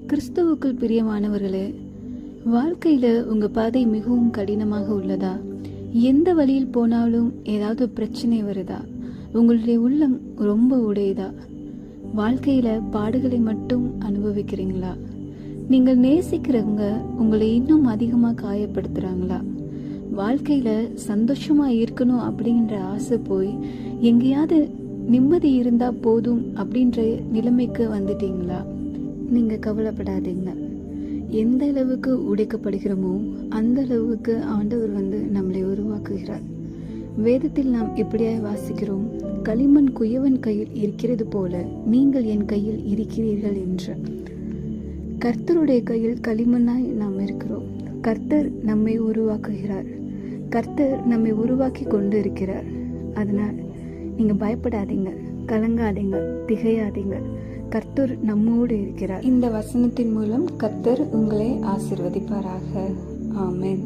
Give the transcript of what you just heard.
கிறிஸ்துவுக்குள் பிரியமானவர்களே, வாழ்க்கையில உங்க பாதை மிகவும் கடினமாக உள்ளதா? எந்த வழியில் போனாலும் ஏதாவது பிரச்சனை வருதா? உங்களுடைய உள்ளம் ரொம்ப உடையுதா? வாழ்க்கையில பாடுகளை மட்டும் அனுபவிக்கிறீங்களா? நீங்கள் நேசிக்கிறவங்க உங்களை இன்னும் அதிகமா காயப்படுத்துறாங்களா? வாழ்க்கையில சந்தோஷமா இருக்கணும் அப்படின்ற ஆசை போய் எங்கேயாவது நிம்மதி இருந்தா போதும் அப்படின்ற நிலைமைக்கு வந்துட்டீங்களா? நீங்க கவலைப்படாதீங்க. எந்த அளவுக்கு உடைக்கப்படுகிறோமோ அந்த அளவுக்கு ஆண்டவர் நம்மளை உருவாக்குகிறார். வேதத்தில் நாம் இப்படியாய் வாசிக்கிறோம், களிமண் குயவன் கையில் இருக்கிறது போல நீங்கள் என் கையில் இருக்கிறீர்கள் என்று. கர்த்தருடைய கையில் களிமண்ணாய் நாம் இருக்கிறோம். கர்த்தர் நம்மை உருவாக்குகிறார். கர்த்தர் நம்மை உருவாக்கி கொண்டு இருக்கிறார். அதனால் நீங்க பயப்படாதீங்க, கலங்காதீங்க, திகையாதீங்க. கர்த்தர் நம்மோடு இருக்கிறார். இந்த வசனத்தின் மூலம் கர்த்தர் உங்களை ஆசீர்வதிப்பாராக. ஆமென்.